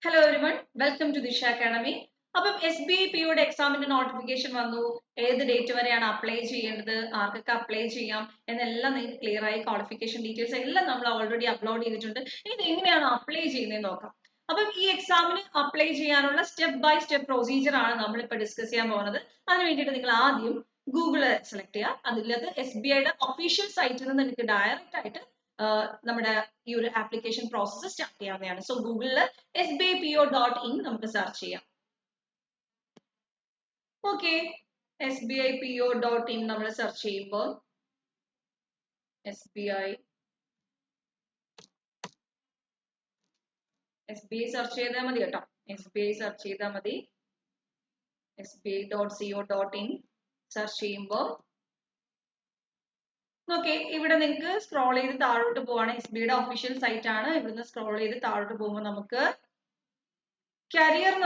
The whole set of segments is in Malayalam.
Hello everyone, welcome to Disha Academy. അപ്പം SBI PO എക്സാമിന്റെ നോട്ടിഫിക്കേഷൻ വന്നു. ഏത് ഡേറ്റ് വരെയാണ് അപ്ലൈ ചെയ്യേണ്ടത്, ആർക്കൊക്കെ അപ്ലൈ ചെയ്യാം എന്നെല്ലാം നിങ്ങൾക്ക് ക്ലിയർ ആയി. ക്വാളിഫിക്കേഷൻ ഡീറ്റെയിൽസ് എല്ലാം നമ്മൾ ഓൾറെഡി അപ്ലോഡ് ചെയ്തിട്ടുണ്ട്. ഇത് എങ്ങനെയാണ് അപ്ലൈ ചെയ്യുന്നതെന്ന് നോക്കാം. അപ്പം ഈ എക്സാമിന് അപ്ലൈ ചെയ്യാനുള്ള സ്റ്റെപ്പ് ബൈ സ്റ്റെപ്പ് പ്രൊസീജിയർ ആണ് നമ്മളിപ്പോൾ ഡിസ്കസ് ചെയ്യാൻ പോകുന്നത്. അതിന് വേണ്ടിയിട്ട് നിങ്ങൾ ആദ്യം ഗൂഗിൾ സെലക്ട് ചെയ്യുക. അതിലത് SBIയുടെ ഒഫീഷ്യൽ സൈറ്റിൽ നിന്ന് നിങ്ങൾക്ക് ഡയറക്റ്റ് ആയിട്ട് നമ്മുടെ ഈ ഒരു ആപ്ലിക്കേഷൻ പ്രോസസ്സ് സ്റ്റാർട്ട് ചെയ്യാവുന്നതാണ്. സോ ഗൂഗിളിൽ sbipO.in നമുക്ക് സെർച്ച് ചെയ്യാം. ഓക്കെ, sbipO.in നമ്മൾ സെർച്ച് ചെയ്യുമ്പോൾ SBI സെർച്ച് ചെയ്താൽ മതി കേട്ടോ. SBI സെർച്ച് ചെയ്താൽ മതി. sbi.co.in സെർച്ച് ചെയ്യുമ്പോൾ ഓക്കെ, ഇവിടെ നിങ്ങൾക്ക് സ്ക്രോൾ ചെയ്ത് താഴോട്ട് പോവാണ്. SBIയുടെ ഒഫീഷ്യൽ സൈറ്റ് ആണ്. ഇവിടുന്ന് സ്ക്രോൾ ചെയ്ത് താഴോട്ട് പോകുമ്പോൾ നമുക്ക് കരിയേഴ്സ്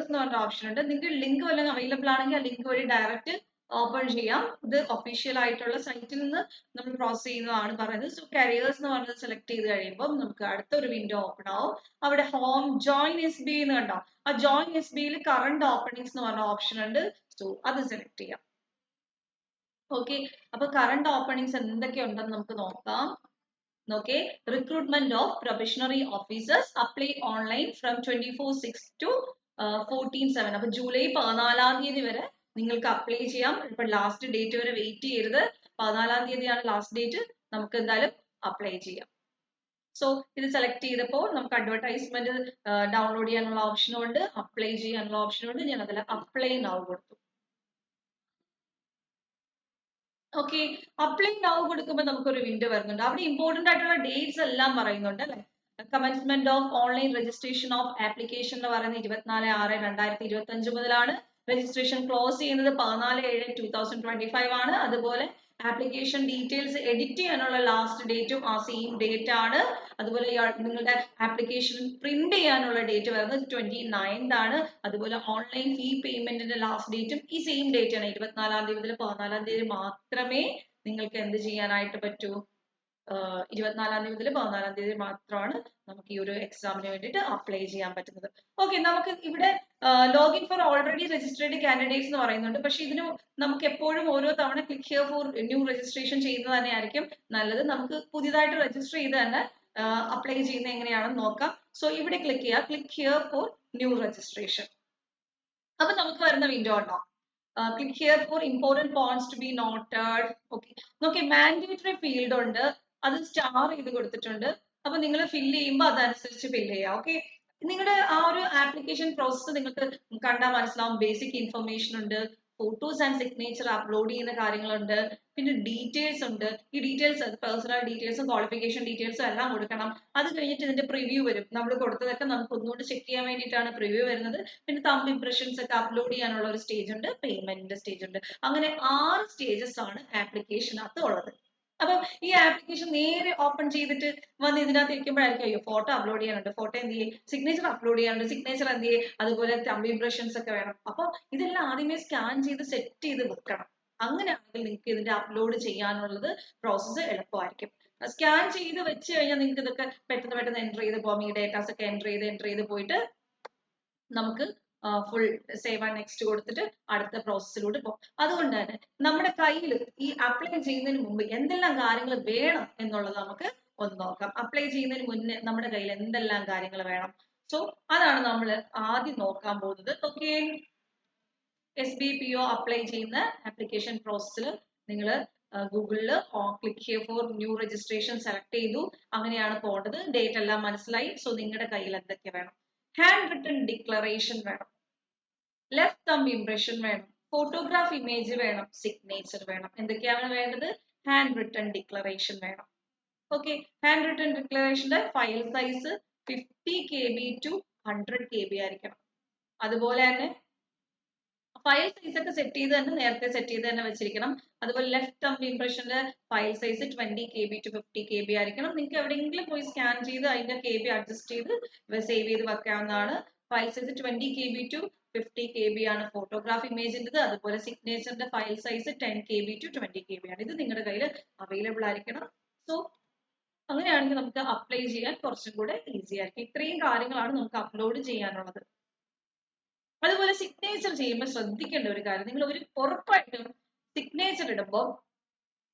എന്ന് പറഞ്ഞ ഓപ്ഷൻ ഉണ്ട്. നിങ്ങൾക്ക് ലിങ്ക് വല്ലതും അവൈലബിൾ ആണെങ്കിൽ ആ ലിങ്ക് വഴി ഡയറക്റ്റ് ഓപ്പൺ ചെയ്യാം. ഇത് ഒഫീഷ്യൽ ആയിട്ടുള്ള സൈറ്റിൽ നിന്ന് നമ്മൾ പ്രോസസ് ചെയ്യുന്നതാണ് പറയുന്നത്. സോ കരിയേഴ്സ് എന്ന് പറഞ്ഞത് സെലക്ട് ചെയ്ത് കഴിയുമ്പോൾ നമുക്ക് അടുത്തൊരു വിൻഡോ ഓപ്പൺ ആവും. അവിടെ ഹോം ജോയിൻ SBI എന്ന് കണ്ടോ, ആ ജോയിൻ SBIയിൽ കറണ്ട് ഓപ്പണിംഗ്സ് എന്ന് പറഞ്ഞ ഓപ്ഷൻ ഉണ്ട്. സോ അത് സെലക്ട് ചെയ്യാം. ഓക്കെ, അപ്പൊ കറണ്ട് ഓപ്പണിംഗ്സ് എന്തൊക്കെയുണ്ടെന്ന് നമുക്ക് നോക്കാം. Okay, recruitment of probationary officers apply online from 24/6 to 14/7. അപ്പൊ ജൂലൈ 14 വരെ നിങ്ങൾക്ക് അപ്ലൈ ചെയ്യാം. ഇപ്പൊ ലാസ്റ്റ് ഡേറ്റ് വരെ വെയിറ്റ് ചെയ്യരുത്. 14 ലാസ്റ്റ് ഡേറ്റ്. നമുക്ക് എന്തായാലും അപ്ലൈ ചെയ്യാം. സോ ഇത് സെലക്ട് ചെയ്തപ്പോൾ നമുക്ക് അഡ്വർടൈസ്മെന്റ് ഡൗൺലോഡ് ചെയ്യാനുള്ള ഓപ്ഷനും ഉണ്ട്, അപ്ലൈ ചെയ്യാനുള്ള ഓപ്ഷനും ഉണ്ട്. ഞാൻ അതിൽ അപ്ലൈ നൗ കൊടുത്തു. ഓക്കെ, അപ്ലൈ നൗ കൊടുക്കുമ്പോൾ നമുക്കൊരു വിൻഡോ വരുന്നുണ്ട്. അവിടെ ഇമ്പോർട്ടന്റ് ആയിട്ടുള്ള ഡേറ്റ്സ് എല്ലാം പറയുന്നുണ്ട് അല്ലെ. Commencement of online registration of application എന്ന് പറയുന്നത് 24/6/2025 മുതലാണ്. രജിസ്ട്രേഷൻ ക്ലോസ് ചെയ്യുന്നത് 14/7/2025 ആണ്. അതുപോലെ ആപ്ലിക്കേഷൻ ഡീറ്റെയിൽസ് എഡിറ്റ് ചെയ്യാനുള്ള ലാസ്റ്റ് ഡേറ്റും ആ സെയിം ഡേറ്റ് ആണ്. അതുപോലെ നിങ്ങളുടെ ആപ്ലിക്കേഷൻ പ്രിന്റ് ചെയ്യാനുള്ള ഡേറ്റ് വരുന്നത് 29th ആണ്. അതുപോലെ ഓൺലൈൻ ഫീ പേയ്മെന്റിന്റെ ലാസ്റ്റ് ഡേറ്റും ഈ സെയിം ഡേറ്റ് ആണ്. 24 മുതൽ 14 മാത്രമേ നിങ്ങൾക്ക് എന്ത് ചെയ്യാനായിട്ട് പറ്റൂ. 24 മുതൽ 14 മാത്രമാണ് നമുക്ക് ഈ ഒരു എക്സാമിന് വേണ്ടിയിട്ട് അപ്ലൈ ചെയ്യാൻ പറ്റുന്നത്. ഓക്കെ, നമുക്ക് ഇവിടെ login four already registered candidates എന്ന് പറയുന്നുണ്ട്. പക്ഷെ ഇതിന് നമുക്ക് എപ്പോഴും ഓരോ തവണ click here for new registration ചെയ്യുന്നത് തന്നെയായിരിക്കും നല്ലത്. നമുക്ക് പുതിയതായിട്ട് രജിസ്റ്റർ ചെയ്ത് തന്നെ അപ്ലൈ ചെയ്യുന്നത് എങ്ങനെയാണെന്ന് നോക്കാം. സോ ഇവിടെ ക്ലിക്ക് ചെയ്യുക, click here for new registration. അപ്പൊ നമുക്ക് വരുന്ന വിൻഡോ ഉണ്ടോ, click here for important points to be noted. Okay, നോക്കി മാൻഡേറ്ററി ഫീൽഡ് ഉണ്ട്, അത് സ്റ്റാർ ചെയ്ത് കൊടുത്തിട്ടുണ്ട്. അപ്പൊ നിങ്ങൾ ഫില്ല് ചെയ്യുമ്പോൾ അതനുസരിച്ച് ഫില്ല് ചെയ്യാം. ഓക്കെ, നിങ്ങളുടെ ആ ഒരു ആപ്ലിക്കേഷൻ പ്രോസസ്സ് നിങ്ങൾക്ക് കണ്ടാൽ മനസ്സിലാവും. ബേസിക് ഇൻഫർമേഷൻ ഉണ്ട്, ഫോട്ടോസ് ആൻഡ് സിഗ്നേച്ചർ അപ്ലോഡ് ചെയ്യുന്ന കാര്യങ്ങളുണ്ട്, പിന്നെ ഡീറ്റെയിൽസ് ഉണ്ട്. ഈ ഡീറ്റെയിൽസ് പേഴ്സണൽ ഡീറ്റെയിൽസും ക്വാളിഫിക്കേഷൻ ഡീറ്റെയിൽസും എല്ലാം കൊടുക്കണം. അത് കഴിഞ്ഞിട്ട് ഇതിന്റെ പ്രിവ്യൂ വരും. നമ്മൾ കൊടുത്തതൊക്കെ നമുക്ക് ഒന്നുകൂടി ചെക്ക് ചെയ്യാൻ വേണ്ടിയിട്ടാണ് പ്രിവ്യൂ വരുന്നത്. പിന്നെ തമ്പ് ഇംപ്രഷൻസ് ഒക്കെ അപ്ലോഡ് ചെയ്യാനുള്ള ഒരു സ്റ്റേജ് ഉണ്ട്, പേയ്മെന്റിന്റെ സ്റ്റേജ് ഉണ്ട്. അങ്ങനെ 6 സ്റ്റേജസ് ആണ് ആപ്ലിക്കേഷനകത്ത് ഉള്ളത്. അപ്പം ഈ ആപ്ലിക്കേഷൻ നേരെ ഓപ്പൺ ചെയ്തിട്ട് വന്ന് ഇതിനകത്ത് ഇരിക്കുമ്പോഴായിരിക്കും അയ്യോ ഫോട്ടോ അപ്ലോഡ് ചെയ്യാനുണ്ട്, ഫോട്ടോ എന്ത് ചെയ്യും, സിഗ്നേച്ചർ അപ്ലോഡ് ചെയ്യാനുണ്ട്, സിഗ്നേച്ചർ എന്ത് ചെയ്യും, അതുപോലെ തമ്പ് ഇംപ്രഷൻസ് ഒക്കെ വേണം. അപ്പൊ ഇതെല്ലാം ആദ്യമേ സ്കാൻ ചെയ്ത് സെറ്റ് ചെയ്ത് വെക്കണം. അങ്ങനെയാണെങ്കിൽ നിങ്ങൾക്ക് ഇതിന്റെ അപ്ലോഡ് ചെയ്യാനുള്ളത് പ്രോസസ്സ് എളുപ്പമായിരിക്കും. സ്കാൻ ചെയ്ത് വെച്ച് കഴിഞ്ഞാൽ നിങ്ങൾക്ക് ഇതൊക്കെ പെട്ടെന്ന് എൻ്റർ ചെയ്ത് പോകാം. ഈ ഡേറ്റാസ് ഒക്കെ എൻ്റർ ചെയ്ത് പോയിട്ട് നമുക്ക് ഫുൾ സേവ് ആൻഡ് നെക്സ്റ്റ് കൊടുത്തിട്ട് അടുത്ത പ്രോസസ്സിലൂടെ പോകും. അതുകൊണ്ട് തന്നെ നമ്മുടെ കയ്യിൽ ഈ അപ്ലൈ ചെയ്യുന്നതിന് മുമ്പ് എന്തെല്ലാം കാര്യങ്ങൾ വേണം എന്നുള്ളത് നമുക്ക് ഒന്ന് നോക്കാം. അപ്ലൈ ചെയ്യുന്നതിന് മുന്നേ നമ്മുടെ കയ്യിൽ എന്തെല്ലാം കാര്യങ്ങൾ വേണം. സോ അതാണ് നമ്മൾ ആദ്യം നോക്കാൻ പോകുന്നത്. ഓക്കെ, SBPO അപ്ലൈ ചെയ്യുന്ന ആപ്ലിക്കേഷൻ പ്രോസസ്സിൽ നിങ്ങൾ ഗൂഗിളിൽ click here for new registration select ചെയ്തു. അങ്ങനെയാണ് പോകേണ്ടത്. ഡേറ്റ് എല്ലാം മനസ്സിലായി. സോ നിങ്ങളുടെ കയ്യിൽ എന്തൊക്കെ വേണം, ഹാൻഡ് റിട്ടൺ ഡിക്ലറേഷൻ വേണം, ലെഫ്റ്റ് തമ്പ് ഇംപ്രഷൻ വേണം, ഫോട്ടോഗ്രാഫ് ഇമേജ് വേണം, സിഗ്നേച്ചർ വേണം. എന്തൊക്കെയാണ് വേണ്ടത്, ഹാൻഡ് റിട്ടൺ ഡിക്ലറേഷൻ വേണം. ഓക്കെ, ഹാൻഡ് റിട്ടൺ ഡിക്ലറേഷന്റെ file size 50 KB to 100 KB ആയിരിക്കണം. അതുപോലെ തന്നെ ഫയൽ സൈസ് ഒക്കെ സെറ്റ് ചെയ്ത് തന്നെ നേരത്തെ സെറ്റ് ചെയ്ത് തന്നെ വെച്ചിരിക്കണം. അതുപോലെ ലെഫ്റ്റ് തമ്പ് ഇംപ്രഷന്റെ file size 20 KB to 50 KB ആയിരിക്കണം. നിങ്ങൾക്ക് എവിടെയെങ്കിലും പോയി സ്കാൻ ചെയ്ത് അതിന്റെ KB അഡ്ജസ്റ്റ് ചെയ്ത് സേവ് ചെയ്ത് വെക്കാവുന്നതാണ്. File size 20 KB to 50 KB ആണ് ഫോട്ടോഗ്രാഫ് ഇമേജിൻ്റെത്. അതുപോലെ സിഗ്നേച്ചറിന്റെ file size 10 KB to 20 KB ആണ്. ഇത് നിങ്ങളുടെ കയ്യിൽ അവൈലബിൾ ആയിരിക്കണം. സോ അങ്ങനെയാണെങ്കിൽ നമുക്ക് അപ്ലൈ ചെയ്യാൻ കുറച്ചും കൂടെ ഈസി ആയിരിക്കും. ഇത്രയും കാര്യങ്ങളാണ് നമുക്ക് അപ്ലോഡ് ചെയ്യാനുള്ളത്. അതുപോലെ സിഗ്നേച്ചർ ചെയ്യുമ്പോൾ ശ്രദ്ധിക്കേണ്ട ഒരു കാര്യം, നിങ്ങൾ ഉറപ്പായിട്ടും സിഗ്നേച്ചർ ഇടുമ്പോൾ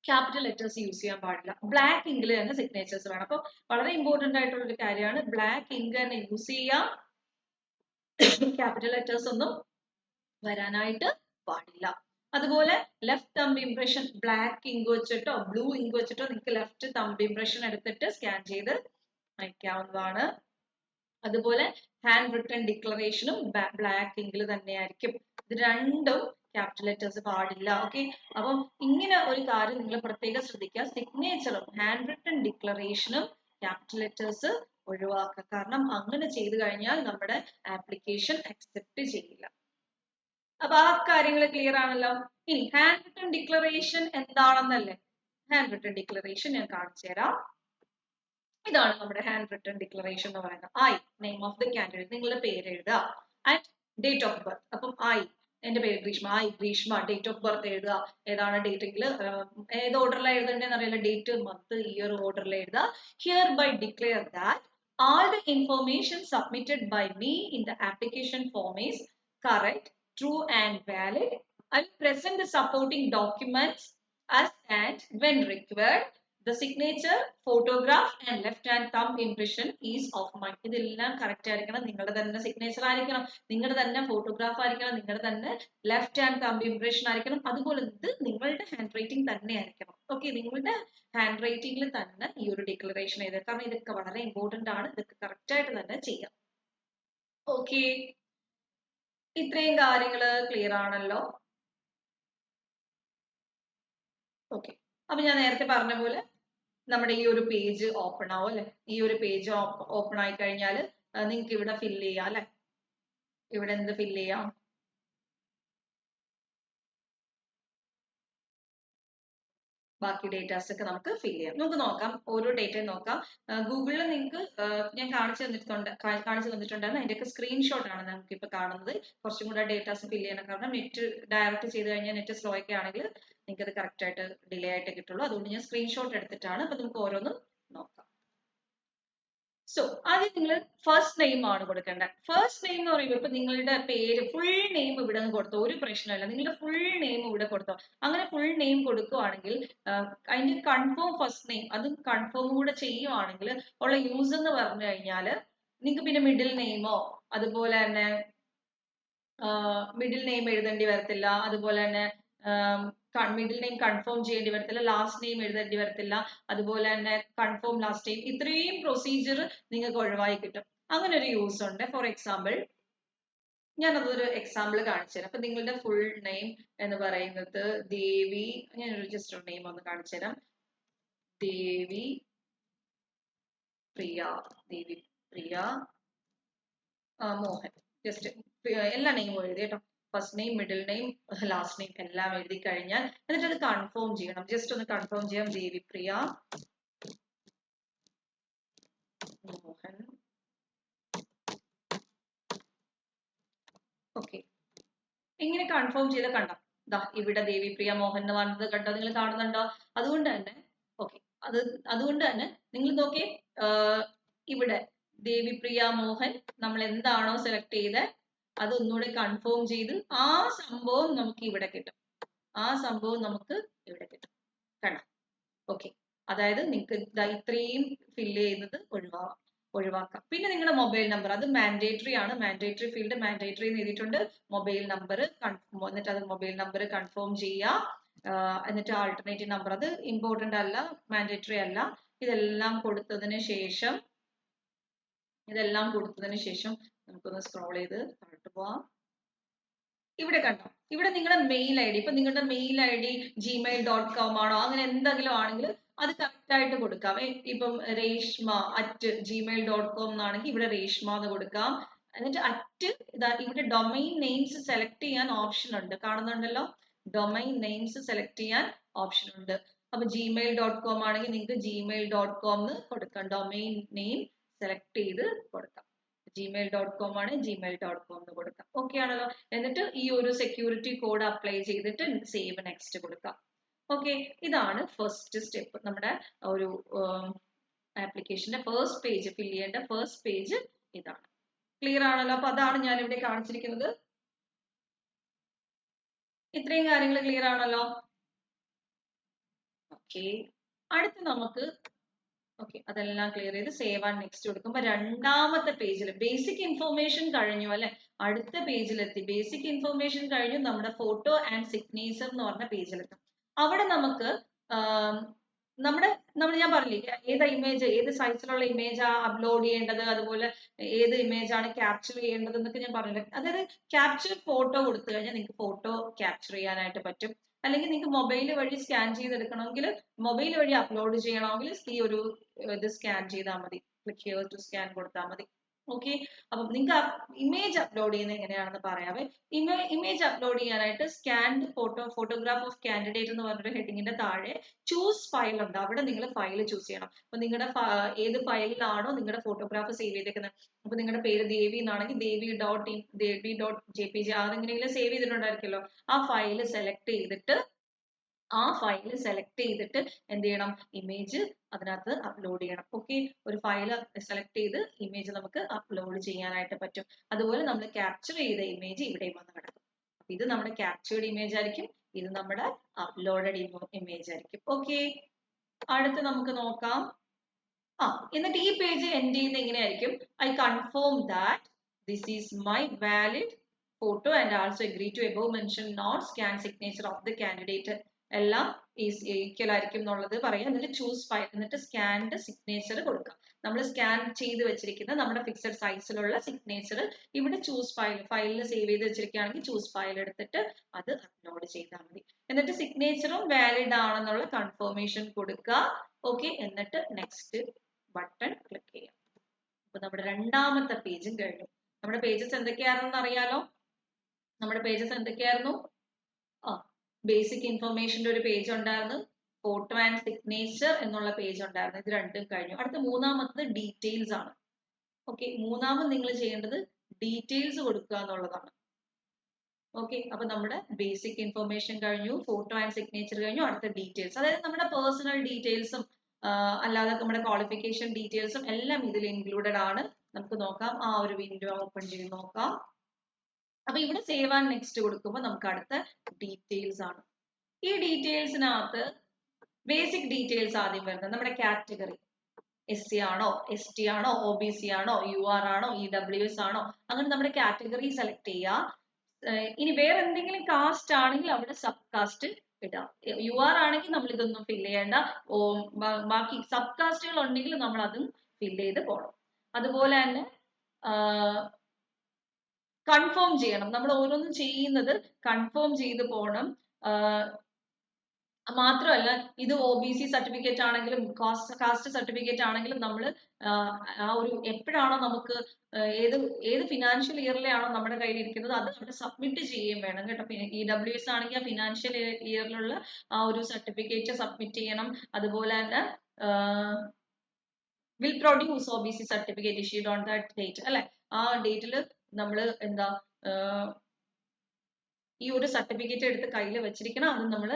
ക്യാപിറ്റൽ ലെറ്റേഴ്സ് യൂസ് ചെയ്യാൻ പാടില്ല. ബ്ലാക്ക് ഇങ്കിൽ തന്നെ സിഗ്നേച്ചേഴ്സ് വേണം. അപ്പോൾ വളരെ ഇമ്പോർട്ടന്റ് ആയിട്ടുള്ള ഒരു കാര്യമാണ്, ബ്ലാക്ക് ഇങ്ക് തന്നെ യൂസ് ചെയ്യാം. ക്യാപിറ്റൽ ലെറ്റേഴ്സ് ഒന്നും വരാനായിട്ട് പാടില്ല. അതുപോലെ left thumb impression black ink വെച്ചിട്ടോ ബ്ലൂ ഇങ്ക് വെച്ചിട്ടോ നിങ്ങൾക്ക് ലെഫ്റ്റ് തമ്പ് ഇംപ്രഷൻ എടുത്തിട്ട് സ്കാൻ ചെയ്ത് അയക്കാവുന്നതാണ്. അതുപോലെ ഹാൻഡ് റിട്ടൺ ഡിക്ലറേഷനും ബ്ലാക്ക് ഇങ്കിൽ തന്നെയായിരിക്കും. ഇത് രണ്ടും ക്യാപിറ്റൽ ലെറ്റേഴ്സ് പാടില്ല. ഓക്കെ, അപ്പം ഇങ്ങനെ ഒരു കാര്യം നിങ്ങൾ പ്രത്യേകം ശ്രദ്ധിക്കുക, സിഗ്നേച്ചറും ഹാൻഡ് റിട്ടൺ ഡിക്ലറേഷനും ക്യാപിറ്റൽ ലെറ്റേഴ്സ് ഒഴിവാക്കുക. കാരണം അങ്ങനെ ചെയ്തു കഴിഞ്ഞാൽ നമ്മുടെ ആപ്ലിക്കേഷൻ അക്സെപ്റ്റ് ചെയ്യില്ല. അപ്പൊ ആ കാര്യങ്ങൾ ക്ലിയർ ആണല്ലോ. ഇനി ഹാൻഡ് റിട്ടൺ ഡിക്ലറേഷൻ എന്താണെന്നല്ലേ, ഹാൻഡ് റിട്ടൺ ഡിക്ലറേഷൻ ഞാൻ കാണിച്ചു തരാം. ഇതാണ് നമ്മുടെ ഹാൻഡ് റിട്ടൺ ഡിക്ലറേഷൻ എന്ന് പറയുന്നത്. I, name of the candidate, നിങ്ങളുടെ പേര് എഴുതുക, ആൻഡ് ഡേറ്റ് ഓഫ് ബർത്ത്. അപ്പം എന്റെ പേര് Greeshma, Greeshma, date of birth എഴുതുക. ഏതാണ് ഡേറ്റ് എങ്കിൽ ഏത് ഓർഡറിലാണ് എഴുതേണ്ടതെന്ന് അറിയില്ല, ഡേറ്റ്, മന്ത്, ഇയർ ഓർഡറിൽ എഴുതുക. Hereby declare that all the information submitted by me in the application form is correct, true and valid. I will present the supporting documents as and when required. The signature, photograph and left hand thumb impression is of mine. ഇതെല്ലാം കറക്റ്റ് ആയിരിക്കണം, നിങ്ങളുടെ തന്നെ സിഗ്നേച്ചർ ആയിരിക്കണം, നിങ്ങളുടെ തന്നെ ഫോട്ടോഗ്രാഫ് ആയിരിക്കണം, നിങ്ങളുടെ തന്നെ ലെഫ്റ്റ് ഹാൻഡ് തമ്പ് ഇംപ്രഷൻ ആയിരിക്കണം. അതുപോലെ ഇത് നിങ്ങളുടെ ഹാൻഡ് റൈറ്റിംഗ് തന്നെ ആയിരിക്കണം. ഓക്കെ, നിങ്ങളുടെ ഹാൻഡ് റൈറ്റിംഗിൽ തന്നെ ഈ ഒരു ഡിക്ലറേഷൻ എഴുതുക. കാരണം ഇതൊക്കെ വളരെ ഇമ്പോർട്ടന്റ് ആണ്, ഇതൊക്കെ കറക്റ്റ് ആയിട്ട് തന്നെ ചെയ്യാം. ഓക്കെ, ഇത്രയും കാര്യങ്ങൾ ക്ലിയർ ആണല്ലോ. ഓക്കെ, അപ്പൊ ഞാൻ നേരത്തെ പറഞ്ഞ പോലെ നമ്മുടെ ഈ ഒരു പേജ് ഓപ്പൺ ആവും അല്ലെ. ഈ ഒരു പേജ് ഓപ്പൺ ആയി കഴിഞ്ഞാൽ നിങ്ങൾക്ക് ഇവിടെ ഫില്ല് ചെയ്യാം അല്ലെ. ഇവിടെ എന്ത് ഫില്ല് ചെയ്യാം, ബാക്കി ഡേറ്റാസ് ഒക്കെ നമുക്ക് ഫില്ല് ചെയ്യാം. നമുക്ക് നോക്കാം, ഓരോ ഡേറ്റയും നോക്കാം. ഗൂഗിളിൽ നിങ്ങൾക്ക് ഞാൻ കാണിച്ചു തന്നിട്ടുണ്ടായിരുന്നു, അതിന്റെയൊക്കെ സ്ക്രീൻഷോട്ട് ആണ് നമുക്ക് ഇപ്പൊ കാണുന്നത്. കുറച്ചും കൂടെ ഡേറ്റാസ് ഫില്ല് ചെയ്യണം, കാരണം നെറ്റ് ഡയറക്റ്റ് ചെയ്ത് കഴിഞ്ഞാൽ നെറ്റ് സ്ലോ ഒക്കെ ആണെങ്കിൽ നിങ്ങൾക്ക് അത് കറക്റ്റ് ആയിട്ട് ഡിലേ ആയിട്ട് കിട്ടുള്ളൂ. അതുകൊണ്ട് ഞാൻ സ്ക്രീൻഷോട്ട് എടുത്തിട്ടാണ്. അപ്പൊ നമുക്ക് ഓരോന്നും നോക്കാം. സോ ആദ്യം നിങ്ങൾ ഫസ്റ്റ് നെയിം ആണ് കൊടുക്കേണ്ടത്. ഫസ്റ്റ് നെയിം എന്ന് പറയുമ്പോൾ ഇപ്പൊ നിങ്ങളുടെ പേര് ഫുൾ നെയിം ഇവിടെ നിന്ന് കൊടുത്തോ, ഒരു പ്രശ്നമില്ല. നിങ്ങളുടെ ഫുൾ നെയിം ഇവിടെ കൊടുത്തോ. അങ്ങനെ ഫുൾ നെയിം കൊടുക്കുവാണെങ്കിൽ അതിന്റെ കൺഫേം ഫസ്റ്റ് നെയിം അതും കൺഫേം കൂടെ ചെയ്യുവാണെങ്കിൽ ഉള്ള യൂസ് എന്ന് പറഞ്ഞു കഴിഞ്ഞാൽ നിങ്ങൾക്ക് പിന്നെ മിഡിൽ നെയിമോ അതുപോലെ തന്നെ മിഡിൽ നെയിം എഴുതേണ്ടി വരത്തില്ല. അതുപോലെ തന്നെ മിഡിൽ നെയിം കൺഫേം ചെയ്യേണ്ടി വരത്തില്ല, ലാസ്റ്റ് നെയിം എഴുതേണ്ടി വരത്തില്ല. അതുപോലെ തന്നെ കൺഫേം ലാസ്റ്റ് നെയിം, ഇത്രയും പ്രൊസീജിയർ നിങ്ങൾക്ക് ഒഴിവായി കിട്ടും. അങ്ങനെ ഒരു യൂസ് ഉണ്ട്. ഫോർ എക്സാമ്പിൾ ഞാനതൊരു എക്സാമ്പിൾ കാണിച്ചു തരാം. അപ്പൊ നിങ്ങളുടെ ഫുൾ നെയിം എന്ന് പറയുന്നത് ദേവി, ഞാനൊരു ജസ്റ്റ് ഒരു നെയിം ഒന്ന് കാണിച്ചു തരാം. ദേവി പ്രിയ, ദേവി പ്രിയ മോഹൻ. ജസ്റ്റ് എല്ലാ നെയിമും എഴുതി കേട്ടോ. First name, middle name, last name എല്ലാം എഴുതി കഴിഞ്ഞാൽ എന്നിട്ട് അത് കൺഫേം ചെയ്യണം. ജസ്റ്റ് ഒന്ന് കൺഫേം ചെയ്യാം, ദേവിപ്രിയ മോഹൻ. ഓക്കെ, ഇങ്ങനെ കൺഫേം ചെയ്ത് കണ്ടോ, ഇവിടെ ദേവിപ്രിയ മോഹൻ എന്ന് പറഞ്ഞത് കണ്ടോ, നിങ്ങൾ കാണുന്നുണ്ടോ? അതുകൊണ്ട് തന്നെ ഓക്കെ, അതുകൊണ്ട് തന്നെ നിങ്ങൾ നോക്കിയേ, ഇവിടെ ദേവിപ്രിയ മോഹൻ നമ്മൾ എന്താണോ സെലക്ട് ചെയ്തത് അതൊന്നുകൂടെ കൺഫേം ചെയ്ത് ആ സംഭവം നമുക്ക് ഇവിടെ കിട്ടും. ആ സംഭവം നമുക്ക് ഇവിടെ കിട്ടും, കണ്ടോ? ഓക്കെ, അതായത് നിങ്ങൾക്ക് ഇത്രയും ഫില്ല് ചെയ്യുന്നത് ഒഴിവാക്കാം. പിന്നെ നിങ്ങളുടെ മൊബൈൽ നമ്പർ, അത് മാൻഡേറ്ററി ആണ്. മാൻഡേറ്ററി ഫീൽഡ് മാൻഡേറ്ററി എന്ന് എഴുതിയിട്ടുണ്ട്. മൊബൈൽ നമ്പർ, എന്നിട്ട് അത് മൊബൈൽ നമ്പർ കൺഫേം ചെയ്യുക. എന്നിട്ട് ആൾട്ടർനേറ്റീവ് നമ്പർ, അത് ഇമ്പോർട്ടന്റ് അല്ല, മാൻഡേറ്ററി അല്ല. ഇതെല്ലാം കൊടുത്തതിന് ശേഷം നമുക്കൊന്ന് സ്ക്രോൾ ചെയ്ത് താഴോട്ട് പോവാം. ഇവിടെ കണ്ടോ, ഇവിടെ നിങ്ങളുടെ മെയിൽ ഐ ഡി, ഇപ്പൊ നിങ്ങളുടെ മെയിൽ ഐ ഡി gmail.com ആണോ, അങ്ങനെ എന്തെങ്കിലും ആണെങ്കിൽ അത് കറക്റ്റ് ആയിട്ട് കൊടുക്കാം. ഇപ്പം reshma@gmail.com എന്നാണെങ്കിൽ ഇവിടെ രേഷ്മ എന്ന് കൊടുക്കാം. എന്നിട്ട് ഇവിടെ ഡൊമൈൻ നെയിംസ് സെലക്ട് ചെയ്യാൻ ഓപ്ഷൻ ഉണ്ട്, കാണുന്നുണ്ടല്ലോ. ഡൊമൈൻ നെയിംസ് സെലക്ട് ചെയ്യാൻ ഓപ്ഷൻ ഉണ്ട്. അപ്പൊ gmail.com ആണെങ്കിൽ നിങ്ങൾക്ക് gmail.com എന്ന് കൊടുക്കാം. ഡൊമൈൻ നെയിം സെലക്ട് ചെയ്ത് കൊടുക്കാം. gmail.com ആണ്, gmail.com എന്ന് കൊടുക്കാം. ഓക്കെ ആണല്ലോ. എന്നിട്ട് ഈ ഒരു സെക്യൂരിറ്റി കോഡ് അപ്ലൈ ചെയ്തിട്ട് സേവ് നെക്സ്റ്റ് കൊടുക്കാം. ഓക്കെ, ഇതാണ് ഫസ്റ്റ് സ്റ്റെപ്പ്, നമ്മുടെ ഒരു ആപ്ലിക്കേഷന്റെ ഫസ്റ്റ് പേജ് ഫിൽ ചെയ്യേണ്ട ഫസ്റ്റ് പേജ് ഇതാണ്. ക്ലിയർ ആണല്ലോ? അപ്പൊ അതാണ് ഞാൻ ഇവിടെ കാണിച്ചിരിക്കുന്നത്. ഇത്രയും കാര്യങ്ങൾ ക്ലിയർ ആണല്ലോ? ഓക്കെ, അടുത്ത് നമുക്ക് ഓക്കെ അതെല്ലാം ക്ലിയർ ചെയ്ത് സേവ് ആൻഡ് നെക്സ്റ്റ് കൊടുക്കുമ്പോൾ രണ്ടാമത്തെ പേജിൽ ബേസിക് ഇൻഫോർമേഷൻ കഴിഞ്ഞു അല്ലെ. അടുത്ത പേജിലെത്തി. ബേസിക് ഇൻഫോർമേഷൻ കഴിഞ്ഞു, നമ്മുടെ ഫോട്ടോ ആൻഡ് സിഗ്നേച്ചർ എന്ന് പറഞ്ഞ പേജിലെത്തും. അവിടെ നമുക്ക് നമ്മുടെ ഞാൻ പറഞ്ഞില്ലേ ഏത് ഇമേജ് ഏത് സൈസിലുള്ള ഇമേജ് അപ്ലോഡ് ചെയ്യേണ്ടത്, അതുപോലെ ഏത് ഇമേജ് ആണ് ക്യാപ്ചർ ചെയ്യേണ്ടത് എന്നൊക്കെ ഞാൻ പറഞ്ഞില്ലേ. അതായത് ക്യാപ്ചർ ഫോട്ടോ കൊടുത്തു കഴിഞ്ഞാൽ നിങ്ങൾക്ക് ഫോട്ടോ ക്യാപ്ചർ ചെയ്യാനായിട്ട് പറ്റും. അല്ലെങ്കിൽ നിങ്ങൾക്ക് മൊബൈൽ വഴി സ്കാൻ ചെയ്തെടുക്കണമെങ്കിൽ, മൊബൈൽ വഴി അപ്ലോഡ് ചെയ്യണമെങ്കിൽ ഈ ഒരു ഇത് സ്കാൻ ചെയ്താൽ മതി. ക്ലിക്ക് ഹിയർ ടു സ്കാൻ കൊടുത്താൽ മതി. ഓക്കെ, അപ്പം നിങ്ങൾക്ക് ഇമേജ് അപ്ലോഡ് ചെയ്യുന്നത് എങ്ങനെയാണെന്ന് പറയാവേ. ഇമേജ് അപ്ലോഡ് ചെയ്യാനായിട്ട് സ്കാൻഡ് ഫോട്ടോഗ്രാഫ് ഓഫ് കാൻഡിഡേറ്റ് എന്ന് പറഞ്ഞൊരു ഹെഡിങ്ങിന്റെ താഴെ ചൂസ് ഫയൽ ഉണ്ട്. അവിടെ നിങ്ങൾ ഫയൽ ചൂസ് ചെയ്യണം. അപ്പൊ നിങ്ങളുടെ ഏത് ഫയലിലാണോ നിങ്ങളുടെ ഫോട്ടോഗ്രാഫ് സേവ് ചെയ്തേക്കുന്നത്, അപ്പൊ നിങ്ങളുടെ പേര് ദേവി എന്നാണെങ്കിൽ devi.jpg അതെങ്ങനെയെങ്കിലും സേവ് ചെയ്തിട്ടുണ്ടായിരിക്കുമല്ലോ. ആ ഫയൽ സെലക്ട് ചെയ്തിട്ട് എന്ത് ചെയ്യണം, ഇമേജ് അതിനകത്ത് അപ്ലോഡ് ചെയ്യണം. ഓക്കെ, ഒരു ഫയൽ സെലക്ട് ചെയ്ത് ഇമേജ് നമുക്ക് അപ്ലോഡ് ചെയ്യാനായിട്ട് പറ്റും. അതുപോലെ നമ്മൾ ക്യാപ്ചർ ചെയ്ത ഇമേജ് ഇവിടെ വന്ന് കിടക്കും. അപ്പൊ ഇത് നമ്മുടെ ക്യാപ്ചേർഡ് ഇമേജ് ആയിരിക്കും, ഇത് നമ്മുടെ അപ്ലോഡഡ് ഇമേജ് ആയിരിക്കും. ഓക്കെ, അടുത്ത് നമുക്ക് നോക്കാം. എന്നിട്ട് ഈ പേജ് എൻഡ് ചെയ്യുന്നത് എങ്ങനെയായിരിക്കും? I confirm that this is my valid photo and also agree to above mention note scan signature of the candidate എല്ലാം ഈക്വൽ ആയിരിക്കും എന്നുള്ളത് പറയാം. എന്നിട്ട് ചൂസ് ഫയൽ, എന്നിട്ട് സ്കാൻഡ് സിഗ്നേച്ചർ കൊടുക്കാം. നമ്മൾ സ്കാൻ ചെയ്ത് വെച്ചിരിക്കുന്ന നമ്മുടെ ഫിക്സഡ് സൈസിലുള്ള സിഗ്നേച്ചർ ഇവിടെ ചൂസ് ഫയലിൽ സേവ് ചെയ്ത് വെച്ചിരിക്കുകയാണെങ്കിൽ ചൂസ് ഫയൽ എടുത്തിട്ട് അത് അപ്ലോഡ് ചെയ്താൽ മതി. എന്നിട്ട് സിഗ്നേച്ചറും വാലിഡ് ആണെന്നുള്ള കൺഫർമേഷൻ കൊടുക്കുക. ഓക്കെ, എന്നിട്ട് നെക്സ്റ്റ് ബട്ടൺ ക്ലിക്ക് ചെയ്യാം. അപ്പൊ നമ്മുടെ രണ്ടാമത്തെ പേജും കഴിഞ്ഞു. നമ്മുടെ പേജസ് എന്തൊക്കെയാണെന്ന് അറിയാലോ? നമ്മുടെ പേജസ് എന്തൊക്കെയായിരുന്നു? ബേസിക് ഇൻഫർമേഷന്റെ ഒരു പേജ് ഉണ്ടായിരുന്നു, ഫോട്ടോ ആൻഡ് സിഗ്നേച്ചർ എന്നുള്ള പേജ് ഉണ്ടായിരുന്നു. ഇത് രണ്ടും കഴിഞ്ഞു. അടുത്ത മൂന്നാമത്തത് ഡീറ്റെയിൽസ് ആണ്. ഓക്കെ, മൂന്നാമത് നിങ്ങൾ ചെയ്യേണ്ടത് ഡീറ്റെയിൽസ് കൊടുക്കുക എന്നുള്ളതാണ്. ഓക്കെ, അപ്പൊ നമ്മുടെ ബേസിക് ഇൻഫർമേഷൻ കഴിഞ്ഞു, ഫോട്ടോ ആൻഡ് സിഗ്നേച്ചർ കഴിഞ്ഞു. അടുത്ത ഡീറ്റെയിൽസ്, അതായത് നമ്മുടെ പേഴ്സണൽ ഡീറ്റെയിൽസും അല്ലാതെ നമ്മുടെ ക്വാളിഫിക്കേഷൻ ഡീറ്റെയിൽസും എല്ലാം ഇതിൽ ഇൻക്ലൂഡഡ് ആണ്. നമുക്ക് നോക്കാം, ആ ഒരു വിൻഡോ ഓപ്പൺ ചെയ്ത് നോക്കാം. അപ്പൊ ഇവിടെ സേവ് ആൻഡ് നെക്സ്റ്റ് കൊടുക്കുമ്പോൾ നമുക്ക് അടുത്ത ഡീറ്റെയിൽസ് ആണ്. ഈ ഡീറ്റെയിൽസിനകത്ത് ബേസിക് ഡീറ്റെയിൽസ് ആദ്യം വരുന്നത് നമ്മുടെ കാറ്റഗറി, SC ആണോ, ST ആണോ, OBC ആണോ, UR ആണോ, EWS ആണോ, അങ്ങനെ നമ്മുടെ കാറ്റഗറി സെലക്ട് ചെയ്യുക. ഇനി വേറെ എന്തെങ്കിലും കാസ്റ്റ് ആണെങ്കിൽ അവിടെ സബ് കാസ്റ്റ് ഇടാം. UR ആണെങ്കിൽ നമ്മൾ ഇതൊന്നും ഫില്ല് ചെയ്യേണ്ട. ബാക്കി സബ് കാസ്റ്റുകൾ ഉണ്ടെങ്കിൽ നമ്മൾ അതും ഫില്ല് ചെയ്ത് പോകണം. അതുപോലെ തന്നെ കൺഫേം ചെയ്യണം. നമ്മൾ ഓരോന്നും ചെയ്യുന്നത് കൺഫേം ചെയ്ത് പോകണം. മാത്രമല്ല ഇത് OBC സർട്ടിഫിക്കറ്റ് ആണെങ്കിലും കാസ്റ്റ് സർട്ടിഫിക്കറ്റ് ആണെങ്കിലും നമ്മൾ ആ ഒരു എപ്പോഴാണോ നമുക്ക് ഏത് ഫിനാൻഷ്യൽ ഇയറിലാണോ നമ്മുടെ കയ്യിൽ ഇരിക്കുന്നത് അത് അവിടെ സബ്മിറ്റ് ചെയ്യുകയും വേണം കേട്ടോ. പിന്നെ EWS ആണെങ്കിൽ ആ ഫിനാൻഷ്യൽ ഇയറിലുള്ള ആ ഒരു സർട്ടിഫിക്കറ്റ് സബ്മിറ്റ് ചെയ്യണം. അതുപോലെ തന്നെ will produce OBC certificate issued on that date അല്ലെ. ആ ഡേറ്റിൽ നമ്മൾ എന്താ ഈ ഒരു സർട്ടിഫിക്കറ്റ് എടുത്ത് കയ്യിൽ വെച്ചിരിക്കണം. അത് നമ്മൾ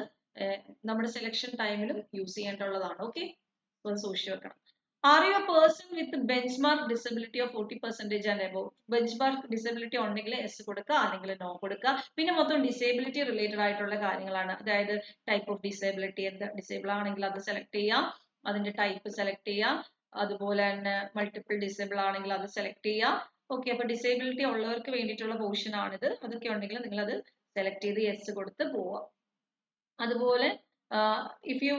നമ്മുടെ സെലക്ഷൻ ടൈമിലും യൂസ് ചെയ്യേണ്ടതാണ്. ഓക്കെ, സൂക്ഷിച്ചു വെക്കണം. Are you A person with bench mark disability of 40% and above? Bench mark disability ഉണ്ടെങ്കിൽ എസ് കൊടുക്കുക, അല്ലെങ്കിൽ നോ കൊടുക്കുക. പിന്നെ മൊത്തം ഡിസേബിലിറ്റി റിലേറ്റഡ് ആയിട്ടുള്ള കാര്യങ്ങളാണ്. അതായത് ടൈപ്പ് ഓഫ് ഡിസേബിലിറ്റി, എന്താ ഡിസേബിൾ ആണെങ്കിൽ അത് സെലക്ട് ചെയ്യാം, അതിന്റെ ടൈപ്പ് സെലക്ട് ചെയ്യാം. അതുപോലെ തന്നെ മൾട്ടിപ്പിൾ ഡിസേബിൾ ആണെങ്കിൽ അത് സെലക്ട് ചെയ്യാം. ഓക്കെ, അപ്പൊ ഡിസേബിലിറ്റി ഉള്ളവർക്ക് വേണ്ടിയിട്ടുള്ള പോർഷൻ ആണിത്. അതൊക്കെ ഉണ്ടെങ്കിൽ നിങ്ങൾ അത് സെലക്ട് ചെയ്ത് യെസ് കൊടുത്ത് പോവാം. അതുപോലെ if you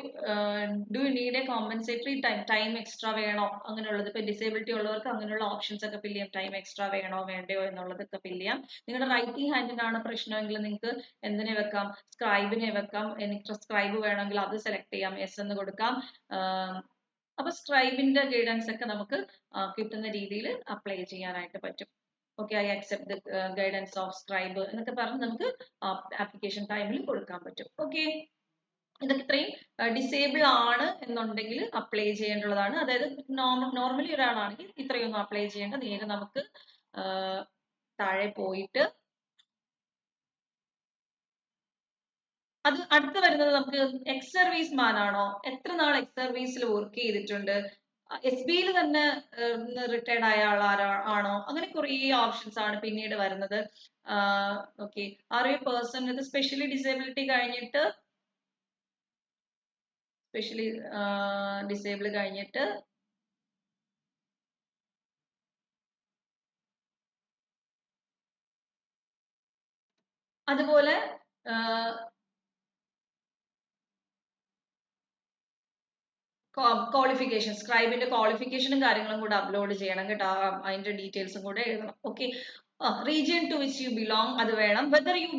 do need A compensatory time extra വേണോ അങ്ങനെയുള്ളത്, ഇപ്പൊ ഡിസേബിലിറ്റി ഉള്ളവർക്ക് അങ്ങനെയുള്ള ഓപ്ഷൻസ് ഒക്കെ ഫില്ല് ചെയ്യാം. ടൈം എക്സ്ട്രാ വേണോ വേണ്ടയോ എന്നുള്ളതൊക്കെ ഫില്ല് ചെയ്യാം. നിങ്ങളുടെ റൈറ്റിംഗ് ഹാൻഡിനാണ് പ്രശ്നമെങ്കിൽ നിങ്ങൾക്ക് എന്തിനെ വെക്കാം, സ്ക്രൈബിനെ വെക്കാം. എനിക്ക് സ്ക്രൈബ് വേണമെങ്കിൽ അത് സെലക്ട് ചെയ്യാം, യെസ് എന്ന് കൊടുക്കാം. അപ്പൊ സ്ക്രൈബിന്റെ ഗൈഡൻസ് ഒക്കെ നമുക്ക് കിട്ടുന്ന രീതിയിൽ അപ്ലൈ ചെയ്യാനായിട്ട് പറ്റും. Okay, I accept the guidance of scribe എന്നൊക്കെ പറഞ്ഞ് നമുക്ക് ആപ്ലിക്കേഷൻ ടൈമിൽ കൊടുക്കാൻ പറ്റും. ഓക്കെ, ഇതൊക്കെ ഇത്രയും ഡിസേബിൾ ആണ് എന്നുണ്ടെങ്കിൽ അപ്ലൈ ചെയ്യേണ്ടതാണ്. അതായത് നോർമലി ഒരാളാണെങ്കിൽ ഇത്രയൊന്നും അപ്ലൈ ചെയ്യേണ്ട. നേരെ നമുക്ക് താഴെ പോയിട്ട് അത് അടുത്ത് വരുന്നത് നമുക്ക് എക്സ് സർവീസ് മാൻ ആണോ, എത്ര നാൾ എക്സ് സർവീസിൽ വർക്ക് ചെയ്തിട്ടുണ്ട്, SB യിൽ തന്നെ റിട്ടയർഡ് ആയ ആണോ, അങ്ങനെ കുറേ ഓപ്ഷൻസ് ആണ് പിന്നീട് വരുന്നത്. Okay, are you person with specially disability കഴിഞ്ഞിട്ട് ഡിസേബിൾ കഴിഞ്ഞിട്ട് അതുപോലെ ക്വാളിഫിക്കേഷൻ, സ്ക്രൈബിന്റെ ക്വാളിഫിക്കേഷനും കാര്യങ്ങളും കൂടെ അപ്ലോഡ് ചെയ്യണം കേട്ടോ. അതിന്റെ ഡീറ്റെയിൽസും കൂടെ എഴുതണം. Okay, region to which you belong അത് വേണം. Whether you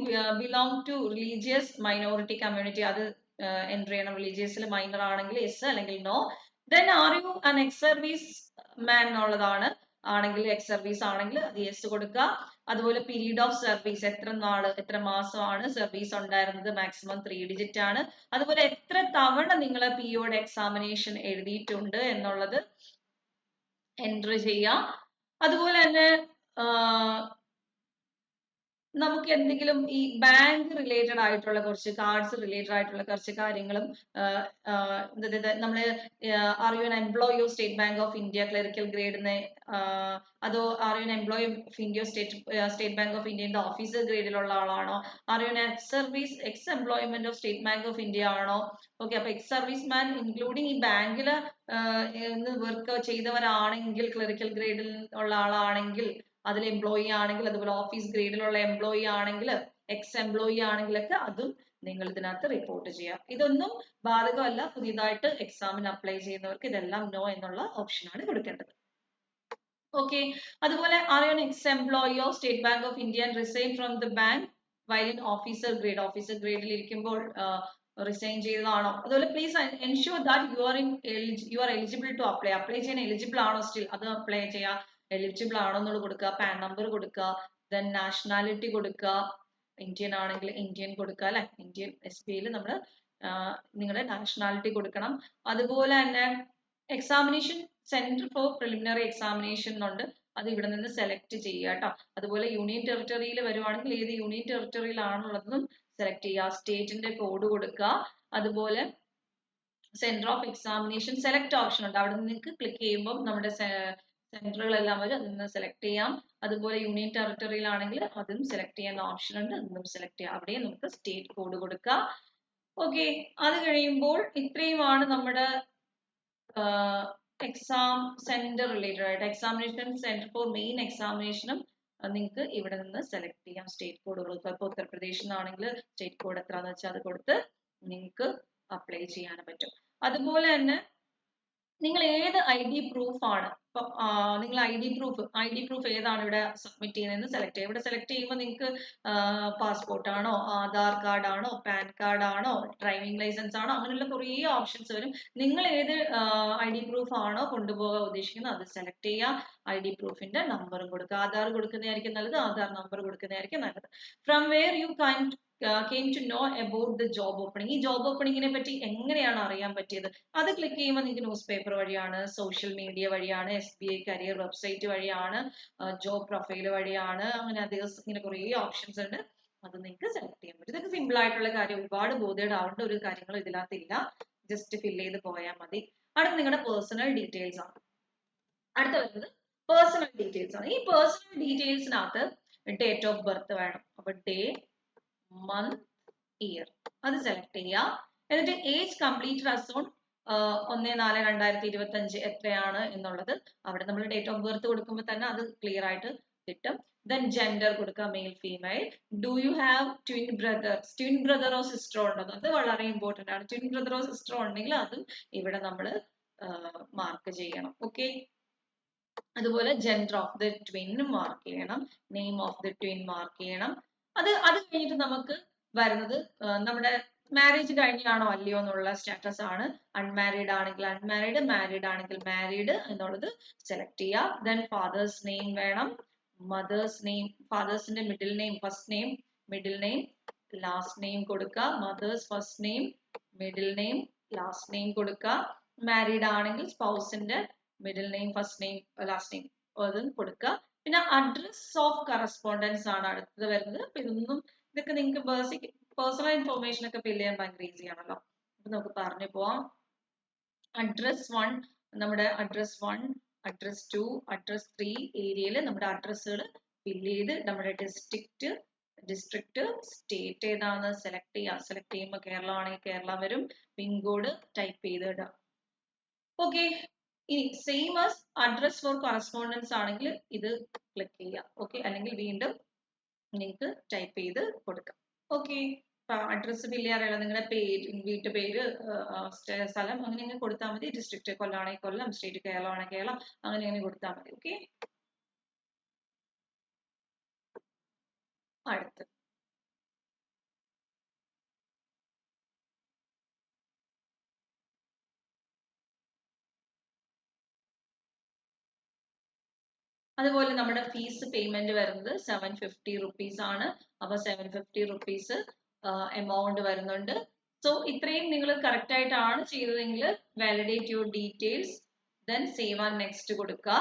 belong to religious minority community അത് എൻ്റർ ചെയ്യണം. റിലീജിയസിൽ മൈനർ ആണെങ്കിൽ യെസ് അല്ലെങ്കിൽ no. Then are you an ex service man എന്നുള്ളതാണ്. ആണെങ്കിൽ എക്സ് സർവീസ് ആണെങ്കിൽ അത് യെസ് കൊടുക്കുക. അതുപോലെ പീരീഡ് ഓഫ് സർവീസ്, എത്ര നാള് എത്ര മാസമാണ് സർവീസ് ഉണ്ടായിരുന്നത്, മാക്സിമം 3 ഡിജിറ്റ് ആണ്. അതുപോലെ എത്ര തവണ നിങ്ങൾ പിഒയുടെ എക്സാമിനേഷൻ എഴുതിയിട്ടുണ്ട് എന്നുള്ളത് എൻറ്റർ ചെയ്യാം. അതുപോലെ തന്നെ നമുക്ക് എന്തെങ്കിലും ഈ ബാങ്ക് റിലേറ്റഡ് ആയിട്ടുള്ള കുറച്ച് കാർഡ്സ് റിലേറ്റഡ് ആയിട്ടുള്ള കുറച്ച് കാര്യങ്ങളും നമ്മൾ are you an employee of State Bank of India clerical ഗ്രേഡിന്, അതോ are you an employee of India State Bank of ഇന്ത്യന്റെ ഓഫീസർ ഗ്രേഡിലുള്ള ആളാണോ, are you an ex employment of State Bank of India ആണോ. ഓക്കെ, അപ്പൊ എക്സ് സർവീസ് മാൻ ഇൻക്ലൂഡിങ് ഈ ബാങ്കിൽ വർക്ക് ചെയ്തവരാണെങ്കിൽ, ക്ലറിക്കൽ ഗ്രേഡിൽ ഉള്ള ആളാണെങ്കിൽ, അതിൽ എംപ്ലോയി ആണെങ്കിൽ, അതുപോലെ ഓഫീസ് ഗ്രേഡിലുള്ള എംപ്ലോയി ആണെങ്കിൽ, എക്സ് എംപ്ലോയി ആണെങ്കിലൊക്കെ അതും നിങ്ങൾ ഇതിനകത്ത് റിപ്പോർട്ട് ചെയ്യാം. ഇതൊന്നും ബാധകമല്ല, പുതിയതായിട്ട് എക്സാമിന് അപ്ലൈ ചെയ്യുന്നവർക്ക് ഇതെല്ലാം നോ എന്നുള്ള ഓപ്ഷനാണ് കൊടുക്കേണ്ടത്. ഓക്കെ, അതുപോലെ are you an ex employee of State Bank of India and resign from the bank while in officer ഗ്രേഡിൽ ഇരിക്കുമ്പോൾ റിസൈൻ ചെയ്തതാണോ. അതുപോലെ please ensure that you are eligible to apply ചെയ്യാൻ എലിജിബിൾ ആണോ, സ്റ്റിൽ അത് അപ്ലൈ ചെയ്യാം. എലിജിബിൾ ആണോ എന്നുള്ളത് കൊടുക്കുക, പാൻ നമ്പർ കൊടുക്കുക, ദെൻ നാഷണാലിറ്റി കൊടുക്കുക. ഇന്ത്യൻ ആണെങ്കിൽ ഇന്ത്യൻ കൊടുക്കുക അല്ലെ, ഇന്ത്യൻ SBയിൽ നമ്മൾ നിങ്ങളുടെ നാഷണാലിറ്റി കൊടുക്കണം. അതുപോലെ തന്നെ examination centre for preliminary examination എന്നുണ്ട്, അത് ഇവിടെ നിന്ന് സെലക്ട് ചെയ്യുക കേട്ടോ. അതുപോലെ യൂണിയൻ ടെറിട്ടറിയിൽ വരുവാണെങ്കിൽ ഏത് യൂണിയൻ ടെറിട്ടറിയിലാണുള്ളതെന്നും സെലക്ട് ചെയ്യുക. സ്റ്റേറ്റിന്റെ കോഡ് കൊടുക്കുക. അതുപോലെ centre of examination select option ഉണ്ട്, അവിടെ നിങ്ങൾക്ക് ക്ലിക്ക് ചെയ്യുമ്പോൾ നമ്മുടെ സെന്ററുകളെല്ലാം വരും, അതിൽ നിന്ന് സെലക്ട് ചെയ്യാം. അതുപോലെ യൂണിയൻ ടെറിട്ടറിയിലാണെങ്കിൽ അതും സെലക്ട് ചെയ്യാൻ ഓപ്ഷൻ ഉണ്ട്, അതും സെലക്ട് ചെയ്യാം. അവിടെ നമുക്ക് സ്റ്റേറ്റ് കോഡ് കൊടുക്കാം. ഓക്കെ, അത് കഴിയുമ്പോൾ ഇത്രയുമാണ് നമ്മുടെ എക്സാം സെന്റർ റിലേറ്റഡ് ആയിട്ട്. എക്സാമിനേഷൻ സെന്റർ ഫോർ മെയിൻ എക്സാമിനേഷനും നിങ്ങൾക്ക് ഇവിടെ നിന്ന് സെലക്ട് ചെയ്യാം. സ്റ്റേറ്റ് കോഡ് കൊടുക്കുക. ഇപ്പോൾ ഉത്തർപ്രദേശിൽ നിന്നാണെങ്കിൽ സ്റ്റേറ്റ് കോഡ് എത്രയാണെന്ന് വെച്ചാൽ അത് കൊടുത്ത് നിങ്ങൾക്ക് അപ്ലൈ ചെയ്യാൻ പറ്റും. അതുപോലെ തന്നെ നിങ്ങൾ ഏത് ID പ്രൂഫ് ആണ്, ഇപ്പൊ നിങ്ങൾ ID പ്രൂഫ് ഏതാണ് ഇവിടെ സബ്മിറ്റ് ചെയ്യുന്നതെന്ന് സെലക്ട് ചെയ്യുക. ഇവിടെ സെലക്ട് ചെയ്യുമ്പോൾ നിങ്ങൾക്ക് പാസ്പോർട്ട് ആണോ, ആധാർ കാർഡ് ആണോ, പാൻ കാർഡ് ആണോ, ഡ്രൈവിംഗ് ലൈസൻസ് ആണോ, അങ്ങനെയുള്ള കുറേ ഓപ്ഷൻസ് വരും. നിങ്ങൾ ഏത് ID പ്രൂഫ് ആണോ കൊണ്ടുപോകാൻ ഉദ്ദേശിക്കുന്നത് അത് സെലക്ട് ചെയ്യുക. ID പ്രൂഫിന്റെ നമ്പറും കൊടുക്കുക. ആധാർ കൊടുക്കുന്നതായിരിക്കും നല്ലത്, ആധാർ നമ്പർ കൊടുക്കുന്നതായിരിക്കും നല്ലത്. From where you came to know about the job opening. ഈ ജോബ് ഓപ്പണിങ്ങിനെ പറ്റി എങ്ങനെയാണ് അറിയാൻ പറ്റിയത്, അത് ക്ലിക്ക് ചെയ്യുമ്പോൾ നിങ്ങൾക്ക് ന്യൂസ് പേപ്പർ വഴിയാണ്, സോഷ്യൽ മീഡിയ വഴിയാണ്, SBI കരിയർ വെബ്സൈറ്റ് വഴിയാണ്, ജോബ് പ്രൊഫൈൽ വഴിയാണ്, അങ്ങനെ അധികം ഇങ്ങനെ കുറേ ഓപ്ഷൻസ് ഉണ്ട്, അത് നിങ്ങൾക്ക് സെലക്ട് ചെയ്യാൻ പറ്റും. ഇതൊക്കെ സിമ്പിൾ ആയിട്ടുള്ള കാര്യം, ഒരുപാട് ബോധേടാവേണ്ട ഒരു കാര്യങ്ങൾ ഇതിനകത്തില്ല, ജസ്റ്റ് ഫില്ല് ചെയ്ത് പോയാൽ മതി. അടുത്ത നിങ്ങളുടെ പേഴ്സണൽ ഡീറ്റെയിൽസ് ആണ്. അടുത്ത വരുന്നത് പേഴ്സണൽ ഡീറ്റെയിൽസ് ആണ്. ഈ പേഴ്സണൽ ഡീറ്റെയിൽസിനകത്ത് ഡേറ്റ് ഓഫ് ബർത്ത് വേണം. അപ്പൊ ഡേ, മന്ത്, ഇയർ അത് സെലക്ട് ചെയ്യാം. എന്നിട്ട് ഏജ് കംപ്ലീറ്റഡ് ആസ് ഓൺ 1/4/2025 എത്രയാണ് എന്നുള്ളത് അവിടെ നമ്മൾ ഡേറ്റ് ഓഫ് ബർത്ത് കൊടുക്കുമ്പോൾ തന്നെ അത് ക്ലിയർ ആയിട്ട് കിട്ടും. ദെൻ ജെൻഡർ കൊടുക്കുക, male female. Do you have twin ബ്രദറോ സിസ്റ്ററോ ഉണ്ടോ, അത് വളരെ ഇമ്പോർട്ടന്റ് ആണ്. ട്വിൻ ബ്രദറോ സിസ്റ്ററോ ഉണ്ടെങ്കിൽ അതും ഇവിടെ നമ്മൾ മാർക്ക് ചെയ്യണം. ഓക്കെ, അതുപോലെ gender of the twin mark ചെയ്യണം, name of the twin mark ചെയ്യണം. അത് കഴിഞ്ഞിട്ട് നമുക്ക് വരുന്നത് നമ്മുടെ മാരേജ് കഴിഞ്ഞാണോ അല്ലയോ എന്നുള്ള സ്റ്റാറ്റസ് ആണ്. അൺമാരീഡ് ആണെങ്കിൽ അൺമാരീഡ്, മാരീഡ് ആണെങ്കിൽ മാരീഡ് എന്നുള്ളത് സെലക്ട് ചെയ്യുക. ദെൻ ഫാദേഴ്സ് നെയിം വേണം, മദേഴ്സ് നെയിം, ഫാദേഴ്സിന്റെ middle name, first name, middle name, last name കൊടുക്കുക. Mother's first name, middle name, last name കൊടുക്കുക. മാരീഡ് ആണെങ്കിൽ സ്പൗസിന്റെ middle name, first name, last name അതും കൊടുക്കുക. പിന്നെ അഡ്രസ് ഓഫ് കറസ്പോണ്ടൻസ് ആണ് അടുത്തത് വരുന്നത്. അപ്പൊ ഇതൊക്കെ നിങ്ങൾക്ക് ബേസിക് പേഴ്സണൽ ഇൻഫോർമേഷൻ ഒക്കെ ഫില്ല് ചെയ്യാൻ ഭയങ്കര ഈസി ആണല്ലോ. അപ്പൊ നമുക്ക് പറഞ്ഞു പോവാം. അഡ്രസ് 1 നമ്മുടെ അഡ്രസ് 1, അഡ്രസ് 2, അഡ്രസ് 3 ഏരിയയിൽ നമ്മുടെ അഡ്രസ്സുകൾ ഫില്ല് ചെയ്ത് നമ്മുടെ ഡിസ്ട്രിക്ട് സ്റ്റേറ്റ് ഏതാണ് സെലക്ട് ചെയ്യുക. സെലക്ട് ചെയ്യുമ്പോൾ കേരള ആണെങ്കിൽ കേരള വരും. പിൻകോഡ് ടൈപ്പ് ചെയ്ത് ഇടാം. ഓക്കെ, ഇനി same as address four correspondence ആണെങ്കിൽ ഇത് ക്ലിക്ക് ചെയ്യുക. ഓക്കെ, അല്ലെങ്കിൽ വീണ്ടും നിങ്ങൾക്ക് ടൈപ്പ് ചെയ്ത് കൊടുക്കാം. ഓക്കെ, അഡ്രസ് ഫില്ല് ചെയ്യാറില്ല, നിങ്ങളുടെ പേര്, വീട്ടുപേര്, സ്ഥലം അങ്ങനെ കൊടുത്താൽ മതി. ഡിസ്ട്രിക്ട് കൊല്ലമാണെങ്കിൽ കൊല്ലം, സ്റ്റേറ്റ് കേരളം ആണെങ്കിൽ കേരളം, അങ്ങനെ കൊടുത്താൽ മതി. ഓക്കെ, അടുത്ത് അതുപോലെ നമ്മുടെ ഫീസ് പേയ്മെന്റ് വരുന്നത് 750 rupees ആണ്. അപ്പൊ 750 rupees എമൗണ്ട് വരുന്നുണ്ട്. സോ ഇത്രയും നിങ്ങൾ കറക്റ്റ് ആയിട്ടാണ് ചെയ്തതെങ്കിൽ validate your details, then save and next കൊടുക്കുക.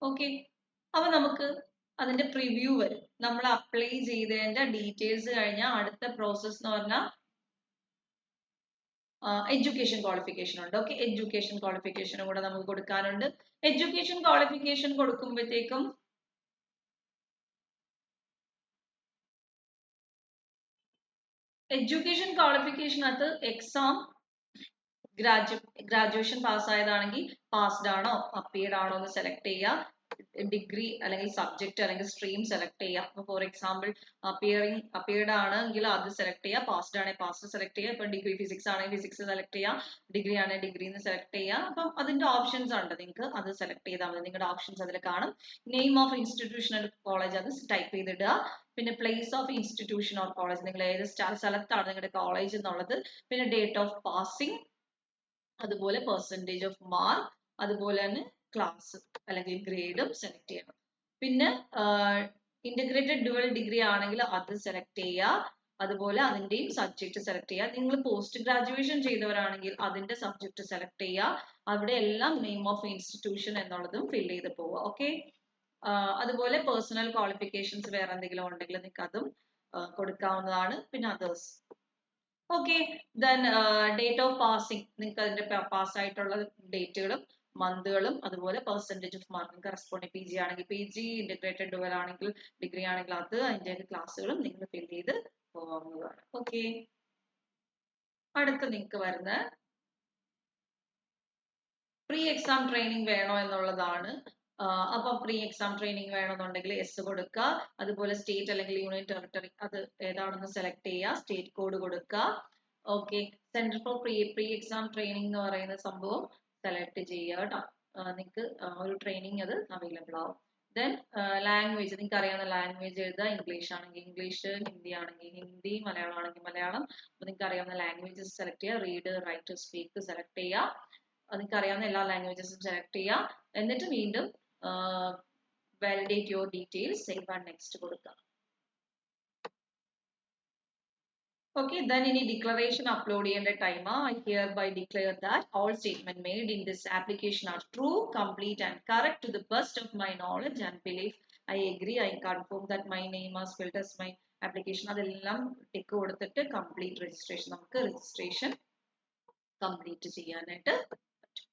ഓക്കെ, അപ്പൊ നമുക്ക് അതിന്റെ പ്രിവ്യൂ വരും. നമ്മൾ അപ്ലൈ ചെയ്തതിന്റെ ഡീറ്റെയിൽസ് കഴിഞ്ഞാൽ അടുത്ത പ്രോസസ് എന്ന് പറഞ്ഞാൽ എഡ്യൂക്കേഷൻ ക്വാളിഫിക്കേഷൻ ഉണ്ട്. ഓക്കെ, എഡ്യൂക്കേഷൻ ക്വാളിഫിക്കേഷനും കൂടെ നമുക്ക് കൊടുക്കാനുണ്ട്. എഡ്യൂക്കേഷൻ ക്വാളിഫിക്കേഷൻ കൊടുക്കുമ്പോഴത്തേക്കും എഡ്യൂക്കേഷൻ ക്വാളിഫിക്കേഷനകത്ത് എക്സാം ഗ്രാജുവേഷൻ പാസ്സായതാണെങ്കിൽ പാസ്ഡ് ആണോ അപ്പിയർഡ് ആണോ എന്ന് സെലക്ട് ചെയ്യുക. ഡിഗ്രി അല്ലെങ്കിൽ സബ്ജക്ട് അല്ലെങ്കിൽ സ്ട്രീം സെലക്ട് ചെയ്യുക. ഫോർ എക്സാമ്പിൾ അപ്പിയർഡ് ആണെങ്കിൽ അത് സെലക്ട് ചെയ്യുക, പാസ്ഡ് ആണെങ്കിൽ പാസ്ഡ് സെലക്ട് ചെയ്യുക. ഇപ്പൊ ഡിഗ്രി ഫിസിക്സ് ആണെങ്കിൽ ഫിസിക്സ് സെലക്ട് ചെയ്യുക, ഡിഗ്രി ആണെങ്കിൽ ഡിഗ്രി എന്ന് സെലക്ട് ചെയ്യുക. അപ്പം അതിന്റെ ഓപ്ഷൻസ് ഉണ്ട്, നിങ്ങൾക്ക് അത് സെലക്ട് ചെയ്താൽ മതി. നിങ്ങളുടെ ഓപ്ഷൻസ് അതിൽ കാണും. നെയിം ഓഫ് ഇൻസ്റ്റിറ്റ്യൂഷൻ കോളേജ് അത് ടൈപ്പ് ചെയ്തിടുക. പിന്നെ place of institution or college, നിങ്ങൾ ഏത് സ്ഥലത്താണ് നിങ്ങളുടെ കോളേജ് എന്നുള്ളത്. പിന്നെ ഡേറ്റ് ഓഫ് പാസിംഗ്, അതുപോലെ പെർസെൻറ്റേജ് ഓഫ് മാർക്ക്, അതുപോലെ തന്നെ ക്ലാസ് അല്ലെങ്കിൽ ഗ്രേഡും സെലക്ട് ചെയ്യണം. പിന്നെ ഇന്റഗ്രേറ്റഡ് ഡുവൽ ഡിഗ്രി ആണെങ്കിൽ അത് സെലക്ട് ചെയ്യുക. അതുപോലെ അതിന്റെയും സബ്ജക്ട് സെലക്ട് ചെയ്യുക. നിങ്ങൾ പോസ്റ്റ് ഗ്രാജുവേഷൻ ചെയ്തവരാണെങ്കിൽ അതിന്റെ സബ്ജക്ട് സെലക്ട് ചെയ്യുക. അവിടെ എല്ലാം നെയിം ഓഫ് ഇൻസ്റ്റിറ്റ്യൂഷൻ എന്നുള്ളതും ഫിൽ ചെയ്ത് പോവുക. ഓക്കെ, അതുപോലെ പേഴ്സണൽ ക്വാളിഫിക്കേഷൻസ് വേറെ എന്തെങ്കിലും ഉണ്ടെങ്കിൽ നിങ്ങൾക്ക് അതും കൊടുക്കാവുന്നതാണ്. പിന്നെ others. Okay, then date of passing, നിങ്ങൾക്ക് അതിന്റെ പാസ്സായിട്ടുള്ള ഡേറ്റുകളും മന്തുകളും അതുപോലെ പെർസെൻറ്റേജ് ഓഫ് മാർക്കും കറസ്പോണ്ടിങ് പി ജി ആണെങ്കിൽ പി ജി, ഇന്റഗ്രേറ്റഡ് ഡുവൽ ആണെങ്കിൽ ഡിഗ്രി ആണെങ്കിൽ അത്, അതിന്റെ ക്ലാസ്സുകളും നിങ്ങൾ ഫിൽ ചെയ്ത് പോകാവുന്നതാണ്. ഓക്കെ, അടുത്ത് നിങ്ങൾക്ക് വരുന്ന പ്രീ എക്സാം ട്രെയിനിങ് വേണോ എന്നുള്ളതാണ്. അപ്പൊ പ്രീ എക്സാം ട്രെയിനിങ് വേണമെന്നുണ്ടെങ്കിൽ എസ് കൊടുക്കുക. അതുപോലെ സ്റ്റേറ്റ് അല്ലെങ്കിൽ യൂണിയൻ ടെറിട്ടറി അത് ഏതാണെന്ന് സെലക്ട് ചെയ്യുക, സ്റ്റേറ്റ് കോഡ് കൊടുക്കുക. Okay, centre for pre exam training എന്ന് പറയുന്ന സംഭവം സെലക്ട് ചെയ്യുക കേട്ടോ. നിങ്ങൾക്ക് ഒരു ട്രെയിനിങ് അത് അവൈലബിൾ ആവും. ദെൻ ലാംഗ്വേജ്, നിങ്ങൾക്ക് അറിയാവുന്ന ലാംഗ്വേജ് എഴുതുക. ഇംഗ്ലീഷ് ആണെങ്കിൽ ഇംഗ്ലീഷ്, ഹിന്ദി ആണെങ്കിൽ ഹിന്ദി, മലയാളം ആണെങ്കിൽ മലയാളം. അപ്പൊ നിങ്ങൾക്ക് അറിയാവുന്ന ലാംഗ്വേജസ് സെലക്ട് ചെയ്യുക. റീഡ്, റൈറ്റ്, സ്പീക്ക് സെലക്ട് ചെയ്യുക. നിങ്ങൾക്ക് അറിയാവുന്ന എല്ലാ ലാംഗ്വേജസും സെലക്ട് ചെയ്യുക. എന്നിട്ട് വീണ്ടും validate your details, save and next കൊടുക്കുക. Okay, then in a declaration upload ചെയ്യേണ്ട time, I hereby declare that all statement made in this application are true, complete and correct to the best of my knowledge and belief. I agree, I confirm that my name as filled as my application. അതെല്ലാം ടിക്ക് കൊടുത്തിട്ട് കംപ്ലീറ്റ് രജിസ്ട്രേഷൻ, നമുക്ക് രജിസ്ട്രേഷൻ കംപ്ലീറ്റ് ചെയ്യാനായിട്ട് പറ്റും.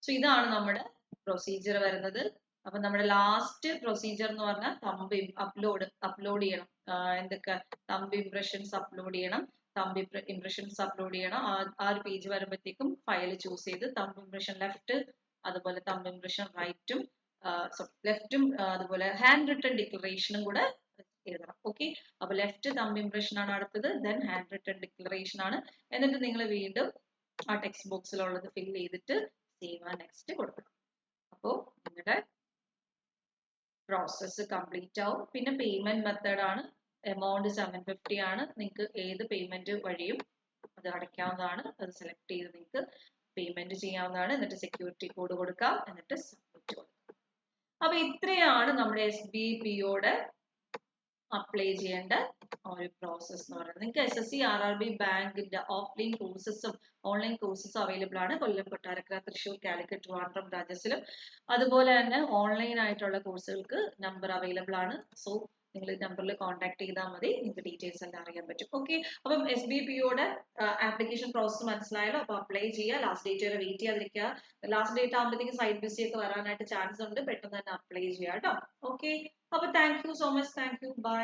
സോ ഇതാണ് നമ്മുടെ പ്രൊസീജിയർ വരുന്നത്. അപ്പൊ നമ്മുടെ ലാസ്റ്റ് പ്രൊസീജിയർ എന്ന് പറഞ്ഞാൽ തമ്പ് അപ്ലോഡ് ചെയ്യണം. എന്തൊക്കെ തമ്പ് ഇംപ്രഷൻസ് അപ്ലോഡ് ചെയ്യണം. തമ്പ് ഇംപ്രഷൻസ് അപ്ലോഡ് ചെയ്യണം. ആ ഒരു പേജ് വരുമ്പോഴത്തേക്കും ഫയൽ ചൂസ് ചെയ്ത് തമ്പ് ഇംപ്രഷൻ ലെഫ്റ്റ്, അതുപോലെ തമ്പ് ഇംപ്രഷൻ റൈറ്റും ലെഫ്റ്റും, അതുപോലെ ഹാൻഡ് റിട്ടൺ ഡിക്ലറേഷനും കൂടെ എഴുതണം. ഓക്കെ, അപ്പൊ ലെഫ്റ്റ് തമ്പ് ഇംപ്രഷൻ ആണ് അടുത്തത്, ദെൻ ഹാൻഡ് റിട്ടൺ ഡിക്ലറേഷൻ ആണ്. എന്നിട്ട് നിങ്ങൾ വീണ്ടും ആ ടെക്സ്റ്റ് ബോക്സിലുള്ളത് ഫിൽ ചെയ്തിട്ട് സേവ് ആൻഡ് നെക്സ്റ്റ് കൊടുക്കണം. അപ്പോൾ നിങ്ങളുടെ പ്രോസസ്സ് കംപ്ലീറ്റ് ആവും. പിന്നെ പേയ്മെന്റ് മെത്തേഡ് ആണ്, എമൗണ്ട് 750 ആണ്. നിങ്ങൾക്ക് ഏത് പേയ്മെന്റ് വഴിയും അത് അടയ്ക്കാവുന്നതാണ്. അത് സെലക്ട് ചെയ്ത് നിങ്ങൾക്ക് പേയ്മെന്റ് ചെയ്യാവുന്നതാണ്. എന്നിട്ട് സെക്യൂരിറ്റി കോഡ് കൊടുക്കാം, എന്നിട്ട് സബ്മിറ്റ് കൊടുക്കാം. അപ്പൊ ഇത്രയാണ് നമ്മുടെ SBPOയുടെ അപ്ലൈ ചെയ്യേണ്ട ഒരു പ്രോസസ് എന്ന് പറയുന്നത്. നിങ്ങൾക്ക് SSC RRB ബാങ്കിന്റെ ഓഫ്ലൈൻ കോഴ്സസും ഓൺലൈൻ കോഴ്സസും അവൈലബിൾ ആണ്. കൊല്ലം, കൊട്ടാരക്കര, തൃശ്ശൂർ, കാലിക്കറ്റ്, ട്രിവാൻഡ്രം ബ്രാഞ്ചസിലും. അതുപോലെ തന്നെ ഓൺലൈൻ ആയിട്ടുള്ള കോഴ്സുകൾക്ക് നമ്പർ അവൈലബിൾ ആണ്. സോ നിങ്ങൾ ഈ നമ്പറിൽ കോൺടാക്ട് ചെയ്താൽ മതി, നിങ്ങൾക്ക് ഡീറ്റെയിൽസ് എല്ലാം അറിയാൻ പറ്റും. ഓക്കെ, അപ്പം SBPOയുടെ ആപ്ലിക്കേഷൻ പ്രോസസ് മനസ്സിലായല്ലോ. അപ്പൊ അപ്ലൈ ചെയ്യുക, ലാസ്റ്റ് ഡേറ്റ് വരെ വെയിറ്റ് ചെയ്യാതിരിക്കുക. ലാസ്റ്റ് ഡേറ്റ് ആകുമ്പോഴത്തേക്ക് സൈറ്റ് വിസിറ്റ് ഒക്കെ വരാനായിട്ട് ചാൻസ് ഉണ്ട്, പെട്ടെന്ന് തന്നെ അപ്ലൈ ചെയ്യുക കേട്ടോ. ഓക്കെ, അപ്പൊ thank you so much, thank you, by.